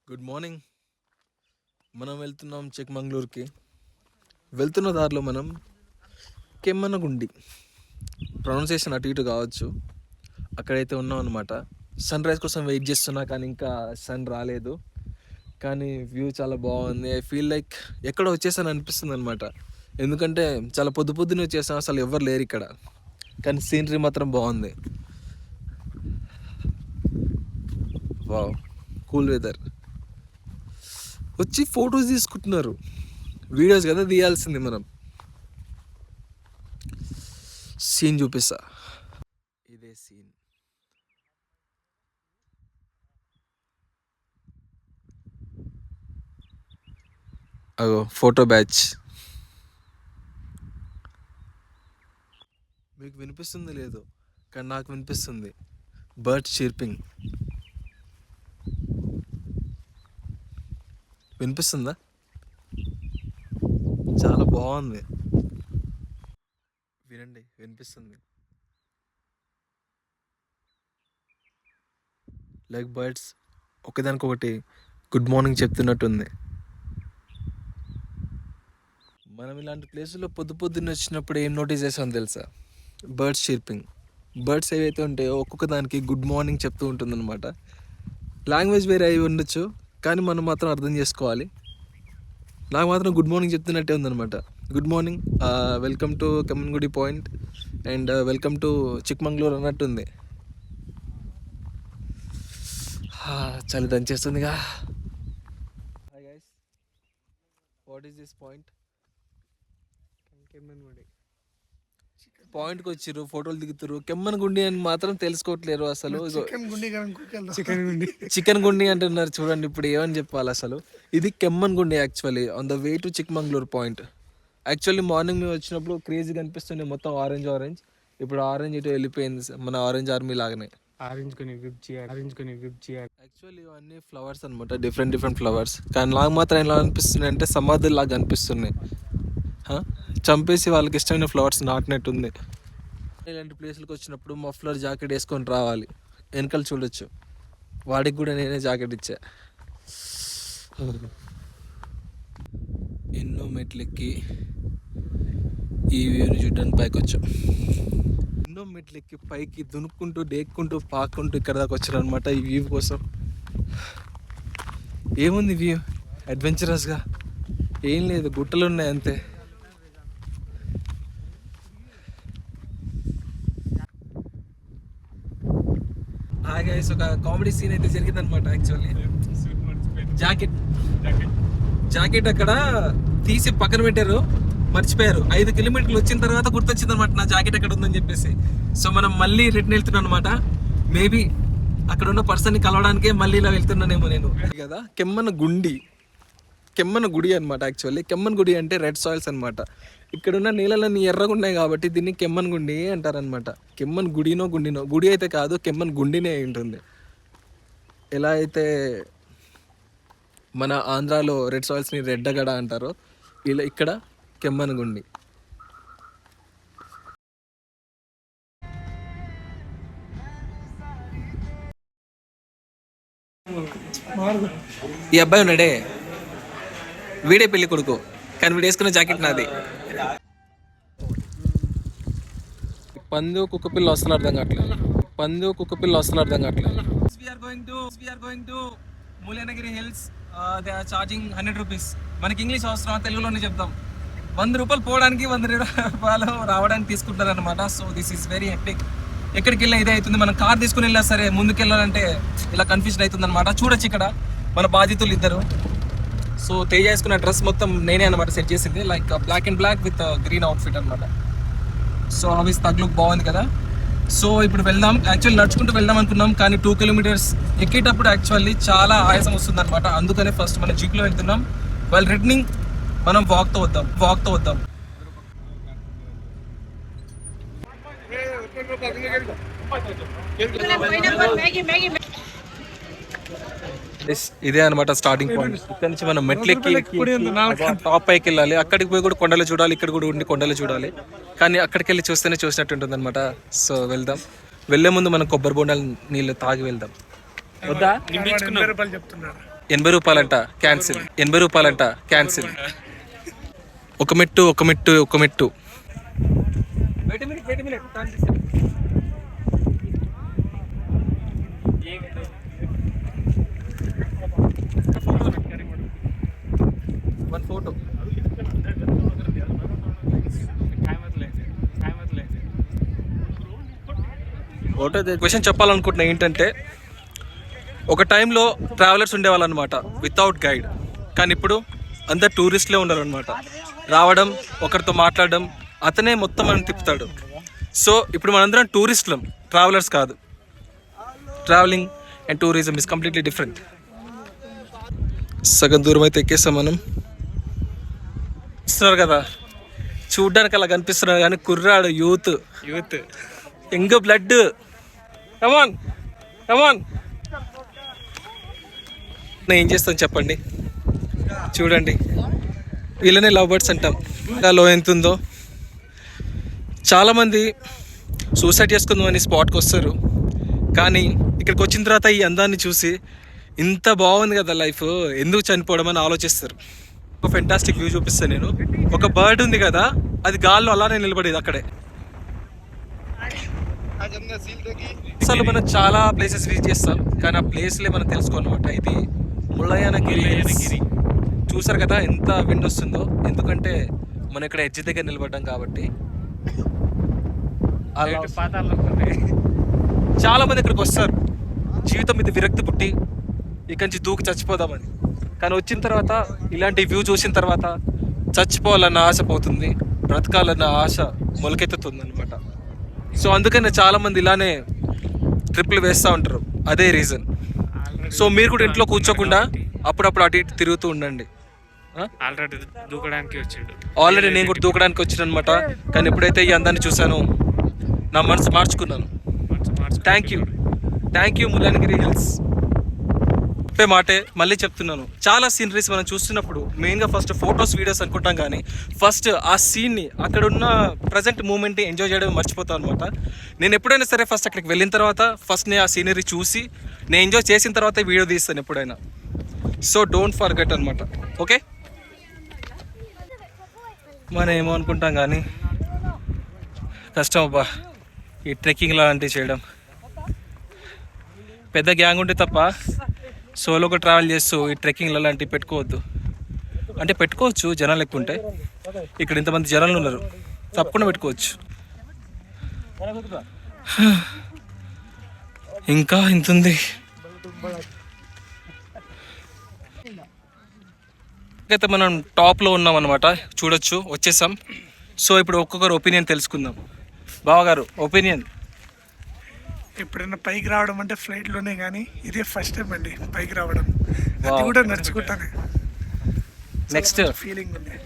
Good morning. మనం వెళ్తున్నాం చిక్మంగళూరుకి. వెళ్తున్న దారిలో మనం కెమ్మనగుండి, ప్రొనౌన్సియేషన్ అటు ఇటు కావచ్చు, అక్కడైతే ఉన్నాం అనమాట. సన్ రైజ్ కోసం వెయిట్ చేస్తున్నా కానీ ఇంకా సన్ రాలేదు. కానీ వ్యూ చాలా బాగుంది. ఐ ఫీల్ లైక్ ఎక్కడ వచ్చేసాను అనిపిస్తుంది అనమాట. ఎందుకంటే చాలా పొద్దున్నే వచ్చేసాం, అసలు ఎవరు లేరు ఇక్కడ. కానీ సీనరీ మాత్రం బాగుంది. Wow, cool weather. వచ్చి ఫొటోస్ తీసుకుంటున్నారు. వీడియోస్ కదా తీయాల్సింది మనం. సీన్ చూపిస్తా. ఇదే సీన్. అగో ఫోటో బ్యాచ్. మీకు వినిపిస్తుంది లేదు, కానీ నాకు వినిపిస్తుంది. బర్డ్ చీర్పింగ్ వినిపిస్తుందా? చాలా బాగుంది. వినండి, వినిపిస్తుంది. లైక్ బర్డ్స్ ఒకదానికొకటి గుడ్ మార్నింగ్ చెప్తున్నట్టుంది. మనం ఇలాంటి ప్లేసుల్లో పొద్దున్నే వచ్చినప్పుడు ఏం నోటీస్ చేసాం తెలుసా? బర్డ్స్ చీర్పింగ్. బర్డ్స్ ఏవైతే ఉంటాయో ఒక్కొక్క దానికి గుడ్ మార్నింగ్ చెప్తూ ఉంటుందన్నమాట. లాంగ్వేజ్ వేరే అయి ఉండొచ్చు, కానీ మనం మాత్రం అర్థం చేసుకోవాలి. నాకు మాత్రం గుడ్ మార్నింగ్ చెప్తున్నట్టే ఉందన్నమాట. Good morning, welcome to Kemmangundi point and welcome to Chikmagalur అన్నట్టుంది. చలి దంచేస్తుందిగా. Hi guys, what is this point? Kemmangundi పాయింట్కి వచ్చిర్రు, ఫోటోలు దిగుతారు. కెమ్మనగుండి అని మాత్రం తెలుసుకోవట్లేరు అసలు. చికెన్ గుండి అంటున్నారు చూడండి. ఇప్పుడు ఏమని చెప్పాలి అసలు? ఇది Kemmangundi actually, on the way to Chikmagalur point. Actually morning మేము వచ్చినప్పుడు క్రేజీగా అనిపిస్తుంది, మొత్తం ఆరెంజ్. ఇప్పుడు ఆరెంజ్ ఇటు వెళ్ళిపోయింది, మన ఆరెంజ్ ఆర్మీ లాగానే. యాక్చువల్లీ ఇవన్నీ ఫ్లవర్స్ అనమాట, డిఫరెంట్ ఫ్లవర్స్. కానీ నాకు మాత్రం ఎలా అనిపిస్తున్నాయి అంటే సమాధులు లాగా అనిపిస్తున్నాయి. చంపేసి వాళ్ళకి ఇష్టమైన ఫ్లవర్స్ నాటినట్టుంది. ఇలాంటి ప్లేస్లకు వచ్చినప్పుడు మఫ్లర్ జాకెట్ వేసుకొని రావాలి. వెనకాల చూడొచ్చు, వాడికి కూడా నేనే జాకెట్ ఇచ్చా. ఎన్నో మెట్లెక్కి ఈ వ్యూని చూడడానికి పైకి వచ్చాం. ఎన్నో మెట్లెక్కి పైకి దునుక్కుంటూ డేక్కుంటూ పాక్కుంటూ ఇక్కడ దాకా వచ్చారు అనమాట ఈ వ్యూ కోసం. ఏముంది వ్యూ? అడ్వెంచరస్గా ఏం లేదు, గుట్టలు ఉన్నాయి అంతే. గైస్, ఒక కామెడీ సీన్ అయితే జరిగింది అనమాట. యాక్చువల్లీ జాకెట్ అక్కడ తీసి పక్కన పెట్టారు, మర్చిపోయారు. 5 కిలోమీటర్లు వచ్చిన తర్వాత గుర్తొచ్చింది అనమాట నా జాకెట్ ఎక్కడ ఉందని చెప్పేసి. సో మనం మళ్ళీ రిటర్న్ వెళ్తున్నాం అనమాట. మేబీ అక్కడ ఉన్న పర్సన్ని కలవడానికే మళ్ళీ ఇలా వెళ్తున్నానేమో నేను కదా. కెమ్మనగుడి అనమాట. యాక్చువల్లీ కెమ్మనగుడి అంటే రెడ్ సాయిల్స్ అనమాట. ఇక్కడున్న నీళ్ళన్నీ ఎర్రగా ఉన్నాయి కాబట్టి దీన్ని కెమ్మనగుండి అంటారనమాట. కెమ్మనగుడినో గుడి అయితే కాదు, కెమ్మనగుండినే అయి ఉంటుంది. ఎలా అయితే మన ఆంధ్రాలో రెడ్ సాయిల్స్ని రెడ్డగడ అంటారో, ఇలా ఇక్కడ కెమ్మనగుండి. ఈ అబ్బాయి ఉన్నాడే, వీడే పెళ్లి కొడుకు, కానీ వీడు వేసుకున్న జాకెట్ నాది. పంది కుక్క పిల్ల వస్తున్న అర్థం కావట్లేదు. Mullayanagiri hills. They are charging 100 rupees. మనకి ఇంగ్లీష్ అవసరం, తెలుగులోనే చెప్తాం. 100 రూపాయలు పోవడానికి, 100 రూపాయలు రావడానికి తీసుకుంటారు అనమాట. So this is very hectic. ఎక్కడికి వెళ్ళినా ఇదే అవుతుంది. మనం కార్ తీసుకుని వెళ్ళా సరే, ముందుకు వెళ్ళాలంటే ఇలా కన్ఫ్యూజన్ అవుతుంది అనమాట. చూడొచ్చు ఇక్కడ మన బాధితులు ఇద్దరు. సో తేజ వేసుకున్న డ్రెస్ మొత్తం నేనే అనమాట సెట్ చేసింది, like black and black with green outfit అనమాట. సో హౌస్ తగ్ లుక్ బాగుంది కదా. సో ఇప్పుడు వెళ్దాం. యాక్చువల్లీ నడుచుకుంటూ వెళ్దాం అనుకున్నాం, కానీ 2 కిలోమీటర్స్ ఎక్కేటప్పుడు యాక్చువల్లీ చాలా ఆయాసం వస్తుంది అనమాట. అందుకనే ఫస్ట్ మనం జీప్లో వెళ్తున్నాం. వాళ్ళు రిటర్నింగ్ మనం వాక్తో వద్దాం. ఇదే అనమాట స్టార్టింగ్ పాయింట్. ఇక్కడ నుంచి మనం మెట్లెక్కి టాప్ పైకి వెళ్ళాలి. అక్కడికి పోయి కూడా కొండలు చూడాలి, ఇక్కడ కూడా ఉండి కొండలు చూడాలి. కానీ అక్కడికి వెళ్ళి చూస్తేనే చూసినట్టు ఉంటుంది అనమాట. సో వెళ్దాం. వెళ్లే ముందు మనం కొబ్బరి బొండాలు నీళ్ళు తాగి వెళ్దాం. వద్దా? రూపాయలంట క్యాన్సిల్. 80 రూపాయలంట క్యాన్సిల్. ఒక మెట్టు. క్వశ్చన్ చెప్పాలనుకుంటున్నా ఏంటంటే, ఒక టైంలో ట్రావెలర్స్ ఉండేవాళ్ళు అనమాట వితౌట్ గైడ్. కానీ ఇప్పుడు అందరు టూరిస్ట్లే ఉండాలన్నమాట. రావడం, ఒకరితో మాట్లాడడం, అతనే మొత్తం మనం తిప్పుతాడు. సో ఇప్పుడు మనందరం టూరిస్టులం, ట్రావెలర్స్ కాదు. Travelling and tourism is completely different. సగం దూరం అయితే ఎక్కేస్తాం మనం. ఇస్తున్నారు కదా, చూడ్డానికి అలా కనిపిస్తున్నారు కానీ కుర్రాడు యూత్ యంగ్ బ్లడ్. కమాన్ నేను ఏం చేస్తాను చెప్పండి. చూడండి, వీళ్ళనే లవ్ బర్డ్స్ అంటాం. లో ఎంత ఉందో. చాలామంది సూసైడ్ చేసుకుందామని స్పాట్కి వస్తారు, కానీ ఇక్కడికి వచ్చిన తర్వాత ఈ అందాన్ని చూసి ఇంత బాగుంది కదా లైఫ్, ఎందుకు చనిపోవడం అని ఆలోచిస్తారు. ఒక ఫెంటాస్టిక్ వ్యూ చూపిస్తాను నేను. ఒక బర్డ్ ఉంది కదా, అది గాల్లో అలానే నిలబడేది అక్కడే. అసలు మనం చాలా ప్లేసెస్ విజిట్ చేస్తాం, కానీ ఆ ప్లేస్లే మనం తెలుసుకోనమాట. ఇది ముళ్ళయ్యనగిరి. చూసారు కదా ఎంత విండ్ వస్తుందో, ఎందుకంటే మనం ఇక్కడ ఎడ్జ్ దగ్గర నిలబడ్డాం కాబట్టి. చాలా మంది ఇక్కడికి వస్తారు జీవితం మీద విరక్తి పుట్టి ఇక్కడి నుంచి దూకి చచ్చిపోదామని. కానీ వచ్చిన తర్వాత ఇలాంటి వ్యూ చూసిన తర్వాత చచ్చిపోవాలన్న ఆశ పోతుంది, బ్రతకాలన్న ఆశ మొలకెత్తుతుంది అనమాట. సో అందుకనే చాలామంది ఇలానే ట్రిప్లు వేస్తూ ఉంటారు. అదే రీజన్. సో మీరు కూడా ఇంట్లో కూర్చోకుండా అప్పుడప్పుడు అటు ఇటు తిరుగుతూ ఉండండి. ఆల్రెడీ నేను కూడా దూకడానికి వచ్చాను అనమాట. కానీ ఎప్పుడైతే ఈ అందాన్ని చూసాను నా మనసు మార్చుకున్నాను. Thank you Mullayanagiri hills. చెప్పే మాటే మళ్ళీ చెప్తున్నాను. చాలా సీనరీస్ మనం చూస్తున్నప్పుడు మెయిన్గా ఫస్ట్ ఫొటోస్ వీడియోస్ అనుకుంటాం, కానీ ఫస్ట్ ఆ సీన్ని, అక్కడ ఉన్న ప్రజెంట్ మూమెంట్ని ఎంజాయ్ చేయడం మర్చిపోతాం అనమాట. నేను ఎప్పుడైనా సరే ఫస్ట్ అక్కడికి వెళ్ళిన తర్వాత ఫస్ట్ నేను ఆ సీనరీ చూసి నేను ఎంజాయ్ చేసిన తర్వాత వీడియో తీస్తాను ఎప్పుడైనా. సో డోంట్ ఫర్గెట్ అనమాట. ఓకే, మనం ఏమో అనుకుంటాం కానీ కష్టం అబ్బా ఈ ట్రెక్కింగ్ లాంటివి చేయడం. పెద్ద గ్యాంగ్ ఉంటే తప్ప సోలోగా ట్రావెల్ చేస్తూ ఈ ట్రెక్కింగ్లు అలాంటివి పెట్టుకోవద్దు. అంటే పెట్టుకోవచ్చు, జనాలు ఎక్కువ ఉంటే. ఇక్కడ ఇంతమంది జనాలు ఉన్నారు, తప్పకుండా పెట్టుకోవచ్చు. ఇంకా ఇంతుంది. అయితే మనం టాప్లో ఉన్నాం అనమాట, చూడొచ్చు, వచ్చేసాం. సో ఇప్పుడు ఒక్కొక్కరు ఒపీనియన్ తెలుసుకుందాం. బావగారు ఒపీనియన్. ఎప్పుడైనా పైకి రావడం అంటే ఫ్లైట్లోనే, కానీ ఇదే ఫస్ట్ టైం అండి పైకి రావడం. అది కూడా నడుచుకుంటానే. నెక్స్ట్ ఫీలింగ్ ఉంది,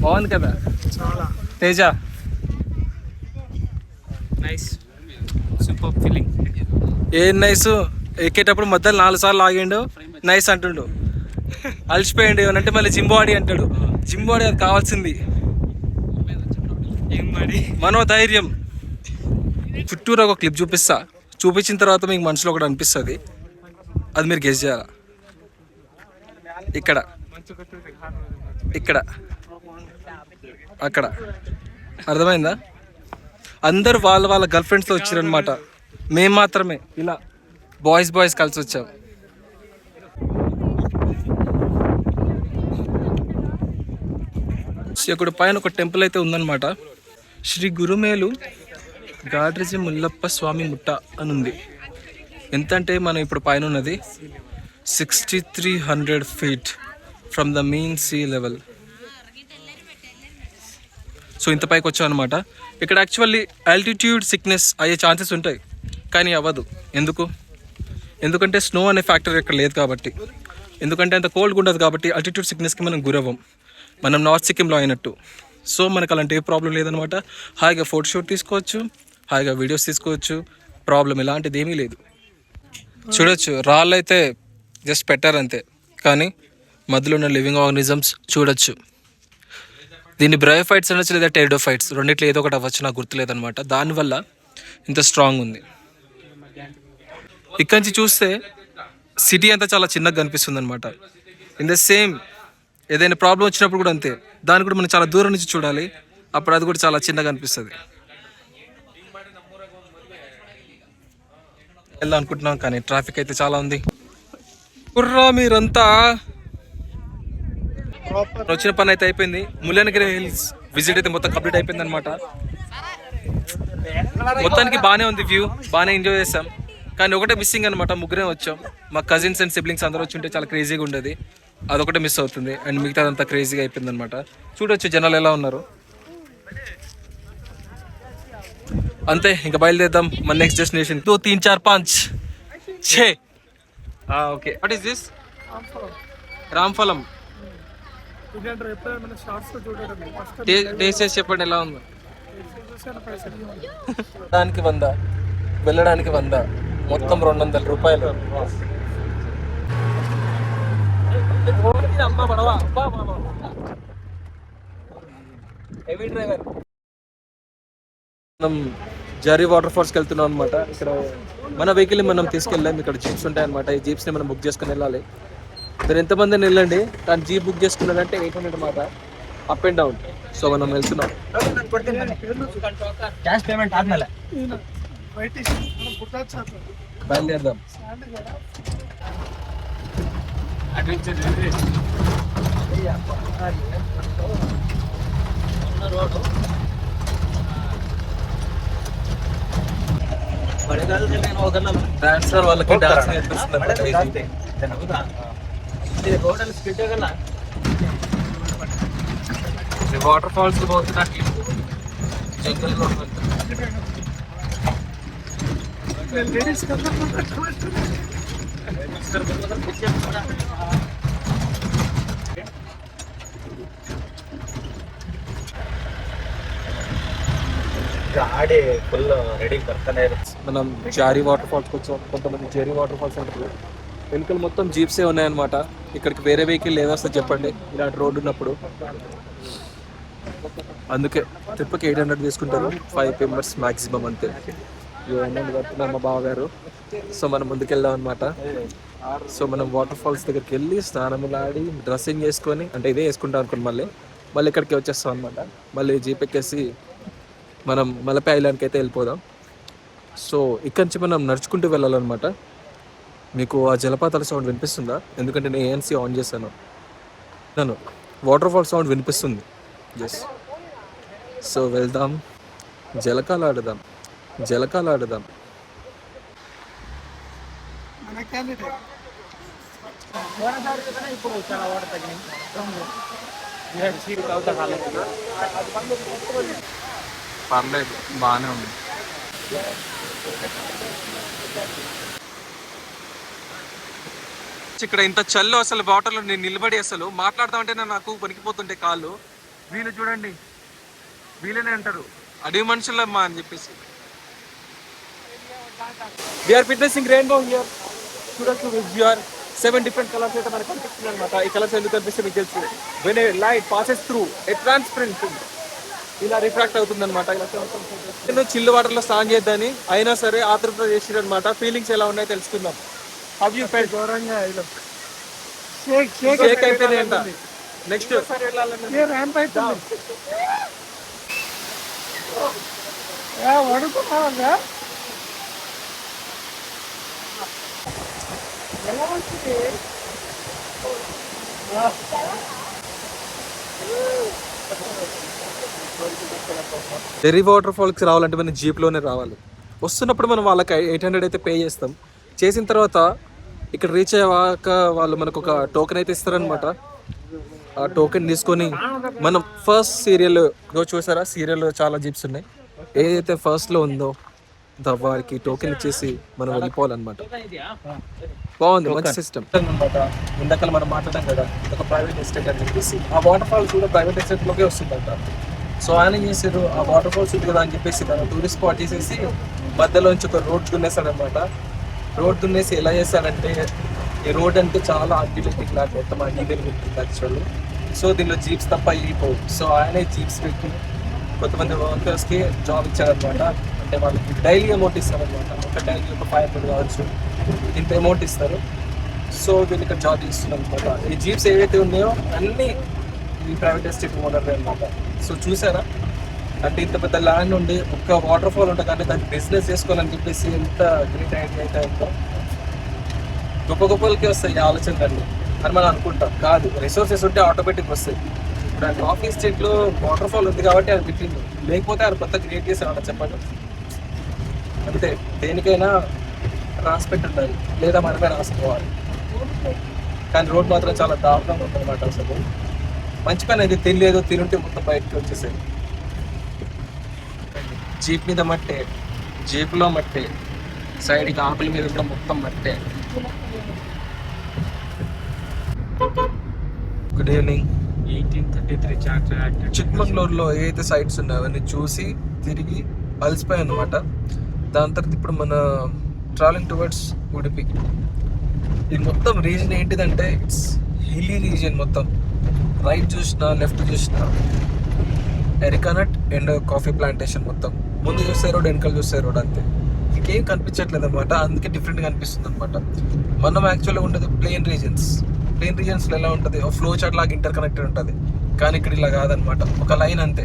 బాగుంది కదా చాలా. Teja nice, super feeling. ఏం నైస్. ఎక్కేటప్పుడు మధ్యలో 4 సార్లు ఆగిండు, నైస్ అంటుండు. అలసిపోయిండు ఏమనంటే మళ్ళీ జింబాడీ అంటాడు. జింబాడీ అది కావాల్సింది, మనోధైర్యం. చుట్టూరు ఒక క్లిప్ చూపించిన తర్వాత మీకు మనసులో ఒకటి అనిపిస్తుంది, అది మీరు గెస్ చేయాలి. ఇక్కడ అక్కడ అర్థమైందా? అందరు వాళ్ళ గర్ల్ ఫ్రెండ్స్తో వచ్చారనమాట. మేము మాత్రమే ఇలా బాయ్స్ కలిసి వచ్చాం. ఇక్కడ పైన ఒక టెంపుల్ అయితే ఉందన్నమాట. శ్రీ గురుమేలు గాడ్రిజి ముల్లప్ప స్వామి ముట్ట అని ఉంది. ఎంత అంటే మనం ఇప్పుడు పైన ఉన్నది 6300 feet from the main sea level. So ఇంత పైకి వచ్చాం అనమాట. ఇక్కడ యాక్చువల్లీ ఆల్టిట్యూడ్ సిక్నెస్ అయ్యే ఛాన్సెస్ ఉంటాయి, కానీ అవ్వదు. ఎందుకంటే స్నో అనే ఫ్యాక్టర్ ఇక్కడ లేదు కాబట్టి. ఎందుకంటే అంత కోల్డ్గా ఉండదు కాబట్టి ఆల్టిట్యూడ్ సిక్నెస్కి మనం గురవ్వం, మనం నార్త్ సిక్కింలో అయినట్టు. సో మనకు అలాంటి ఏ ప్రాబ్లం లేదనమాట. హాయిగా ఫోటోషూట్ తీసుకోవచ్చు, హాయిగా వీడియోస్ తీసుకోవచ్చు, ప్రాబ్లం ఎలాంటిది ఏమీ లేదు. చూడొచ్చు, రాళ్ళు అయితే జస్ట్ పెట్టారు అంతే, కానీ మధ్యలో ఉన్న లివింగ్ ఆర్గనిజమ్స్ చూడొచ్చు. దీన్ని బ్రయోఫైట్స్ అనొచ్చు, లేదా టెరిడోఫైట్స్, రెండిట్లో ఏదో ఒకటి అవ్వచ్చు, నాకు గుర్తులేదనమాట. దానివల్ల ఇంత స్ట్రాంగ్ ఉంది. ఇక్కడి నుంచి చూస్తే సిటీ అంతా చాలా చిన్నగా కనిపిస్తుంది అనమాట. ఇన్ ద సేమ్ ఏదైనా ప్రాబ్లం వచ్చినప్పుడు కూడా అంతే, దాన్ని కూడా మనం చాలా దూరం నుంచి చూడాలి, అప్పుడు అది కూడా చాలా చిన్నగా అనిపిస్తుంది. వెళ్దాం అనుకుంటున్నాం కానీ ట్రాఫిక్ అయితే చాలా ఉంది. కుర్రా మీరంతా వచ్చిన పని అయితే అయిపోయింది. ముల్లనగిరి హిల్స్ విజిట్ అయితే మొత్తం కంప్లీట్ అయిపోయింది అనమాట. మొత్తానికి బాగానే ఉంది, వ్యూ బాగానే ఎంజాయ్ చేసాం. కానీ ఒకటే మిస్సింగ్ అనమాట, ముగ్గురే వచ్చాం. మా కజిన్స్ అండ్ సిబ్లింగ్స్ అందరూ వచ్చి ఉంటే చాలా క్రేజీగా ఉండేది, అదొకటే మిస్ అవుతుంది. అండ్ మిగతాదంతా క్రేజీగా అయిపోయింది అనమాట. చూడొచ్చు జనాలు ఎలా ఉన్నారు. అంతే, ఇంకా బయలుదేద్దాం మన next destination. 2 3 4 5 6 okay. What is this? రామ్ఫలం. టేస్ట్ చేసి చెప్పండి ఎలా ఉందో. దానికి 100, వెళ్ళడానికి 100, మొత్తం 200 రూపాయలు. మనం జారీ వాటర్ ఫాల్స్కి వెళ్తున్నాం అనమాట. ఇక్కడ మన వెహికల్ని మనం తీసుకెళ్ళాం. ఇక్కడ జీప్స్ ఉంటాయి అనమాట. ఈ జీప్స్ని మనం బుక్ చేసుకుని వెళ్ళాలి. మీరు ఎంతమందిని వెళ్ళండి, కానీ జీప్ బుక్ చేసుకున్నారంటే 800 అనమాట, అప్ అండ్ డౌన్. సో మనం వెళ్తున్నాం. ಕ್ಯಾಶ್ ಪೇಮೆಂಟ್ ಆದ್ಮೇಲೆ బయలుదేరదాం. డాన్సర్ వాళ్ళకి డాన్స్ నేర్పిస్తుంది. వాటర్ ఫాల్స్ పోతున్నట్లు జంగల్లో ಗಾಡಿ ಫುಲ್ ರೆಡಿ ಬರ್ತಾನೆ ಇರುತ್ತೆ. మనం జారీ వాటర్ ఫాల్స్కి వచ్చాం. కొంతమంది జెరీ వాటర్ ఫాల్స్ అంటారు. వెహికల్ మొత్తం జీప్సే ఉన్నాయన్నమాట. ఇక్కడికి వేరే వెహికల్ ఏదొస్తుంది చెప్పండి ఇలాంటి రోడ్డు ఉన్నప్పుడు. అందుకే ట్రిప్కి 800 తీసుకుంటారు, 5 మెంబర్స్ మ్యాక్సిమం అంతే. 800 కడుతున్నారు మా బావగారు. సో మనం ముందుకెళ్దాం అనమాట. సో మనం వాటర్ ఫాల్స్ దగ్గరికి వెళ్ళి స్నానములాడి డ్రెస్సింగ్ చేసుకొని, అంటే ఇదే వేసుకుంటాం అనుకోండి, మళ్ళీ ఇక్కడికి వచ్చేస్తాం అనమాట. మళ్ళీ జీప్ ఎక్కేసి మనం మలపే ఐలాండ్కి అయితే వెళ్ళిపోదాం. సో ఇక్కడి నుంచి మనం నడుచుకుంటూ వెళ్ళాలన్నమాట. మీకు ఆ జలపాతాల సౌండ్ వినిపిస్తుందా? ఎందుకంటే నేను ఏఎన్సీ ఆన్ చేశాను. నన్ను వాటర్ ఫాల్ సౌండ్ వినిపిస్తుంది. ఎస్. సో వెళ్దాం, జలకాలు ఆడదాం. పర్లేదు, బాగానే ఉంది. ఇక్కడ ఇంత చల్లు అసలు వాటర్లో నేను నిలబడి అసలు మాట్లాడతామంటే నాకు వణికిపోతుంటే కాళ్ళు. వీళ్ళు చూడండి, వీళ్ళనే అంటారు అడవి మనుషులమ్మా అని చెప్పేసి. We are witnessing rainbow here. చూడొచ్చు, వీఆర్ 7 డిఫరెంట్ కలర్స్ అయితే మనకు కనిపిస్తుంది అనమాట. ఈ కలర్స్ ఎందుకు కనిపిస్తే మీకు తెలుసు. When a light passes through a transparent ఇలా రిఫ్రాక్ట్ అవుతుంది అనమాట. ఇలా చిల్లు వాటర్లో స్నానం చేద్దని అయినా సరే ఆతృత చేసిరు అనమాట. ఫీలింగ్స్ ఎలా ఉన్నాయో తెలుసుకుందాం. షేక్ అయిపోయింది అంట. నెక్స్ట్ జెర్రీ వాటర్ ఫాల్కి రావాలంటే మనం జీప్లోనే రావాలి. వస్తున్నప్పుడు మనం వాళ్ళకి 800 అయితే పే చేస్తాం. చేసిన తర్వాత ఇక్కడ రీచ్ అయ్యాక వాళ్ళు మనకు ఒక టోకెన్ అయితే ఇస్తారనమాట. ఆ టోకెన్ తీసుకొని మనం ఫస్ట్ సీరియల్ చూసారా, సీరియల్లో చాలా జీప్స్ ఉన్నాయి. ఏదైతే ఫస్ట్లో ఉందో వారికి టోకెన్ ఇచ్చేసి మనం వెళ్ళిపోవాలన్నమాట. బాగుంది, మంచి సిస్టమ్ అనమాట. ఇందాక మనం మాట్లాడాం కదా, ఒక ప్రైవేట్ ఎస్టేట్ అని చెప్పేసి. ఆ వాటర్ ఫాల్స్ కూడా ప్రైవేట్ ఎస్టేట్లోకే వస్తుందంట. సో ఆయన చేసారు, ఆ వాటర్ ఫాల్స్ ఉంది కదా అని చెప్పేసి టూరిస్ట్ స్పాట్ చేసేసి మధ్యలోంచి ఒక రోడ్ దున్నేస్తాడు అనమాట. రోడ్ దున్నేసి ఎలా చేస్తాడంటే, ఈ రోడ్ అంటే చాలా ఆర్కిటెక్టిక్ లాగా మొత్తం అడిగేది ఉంటుంది యాక్చువల్లీ. సో దీనిలో జీప్స్ తప్ప వెళ్ళిపోవు. సో ఆయనే జీప్స్ పెట్టి కొంతమంది వర్కర్స్కి జాబ్ ఇచ్చారనమాట. అంటే వాళ్ళకి డైలీ అమౌంట్ ఇస్తారనమాట. ఒక డైలీ ఒక 500 కావచ్చు, ఇంత అమౌంట్ ఇస్తారు. సో వీళ్ళు ఇక్కడ ఛార్జ్ ఇస్తున్నాం అనమాట. ఈ జీప్స్ ఏవైతే ఉన్నాయో అన్నీ ఈ ప్రైవేట్ ఎస్టేట్ ఓనర్ అనమాట. సో చూసారా, అంటే ఇంత పెద్ద ల్యాండ్ ఉండి ఒక్క వాటర్ ఫాల్ ఉంటుంది కానీ దాన్ని బిజినెస్ చేసుకోవాలని చెప్పేసి ఎంత గ్రేట్ ఐడియా అయితే ఉందో. గొప్ప గొప్పలకి వస్తాయి ఈ ఆలోచనలు అన్నీ అని మనం అనుకుంటాం. కాదు, రిసోర్సెస్ ఉంటే ఆటోమేటిక్ వస్తాయి. ఇప్పుడు ఆ కాఫీ ఎస్టేట్లో వాటర్ ఫాల్ ఉంది కాబట్టి అది పెట్టింది, లేకపోతే అది కొత్త క్రియేట్ చేసేవాళ్ళ చెప్పండి. అంతే, దేనికైనా రాసి పెట్టి ఉండాలి లేదా మనమే రాసుకోవాలి. కానీ రోడ్ మాత్రం చాలా దారుణంగా ఉందన్నమాట. అసలు మంచి పని అయితే తెలియదు, తిరుంటే మొత్తం బయటకు వచ్చేసేది. జీప్ మీద మట్టే, జీప్లో మట్టే, సైడ్కి ఆకుల మీద కూడా మొత్తం మట్టే. Good evening. 1833 charter act. చిక్మంగళూరులో ఏదైతే సైట్స్ ఉన్నాయో అవన్నీ చూసి తిరిగి అలసిపోయాయి అనమాట. దాని తర్వాత ఇప్పుడు మన ట్రావెలింగ్ టువర్డ్స్ ఉడిపి. ఇది మొత్తం రీజన్ ఏంటిదంటే ఇట్స్ హిల్లీ రీజన్. మొత్తం రైట్ చూసినా లెఫ్ట్ చూసినా ఎరికానట్ అండ్ కాఫీ ప్లాంటేషన్. మొత్తం ముందు చూస్తే రోడ్, వెనకాల చూస్తే రోడ్, అంతే, ఇంకేం కనిపించట్లేదు అనమాట. అందుకే డిఫరెంట్గా అనిపిస్తుంది అనమాట. మనం యాక్చువల్గా ఉండేది ప్లెయిన్ రీజన్స్. ప్లెయిన్ రీజన్స్లో ఎలా ఉంటుంది, ఫ్లో చార్ట్ లాగా ఇంటర్ కనెక్టెడ్ ఉంటుంది. కానీ ఇక్కడ ఇలా కాదనమాట, ఒక లైన్ అంతే.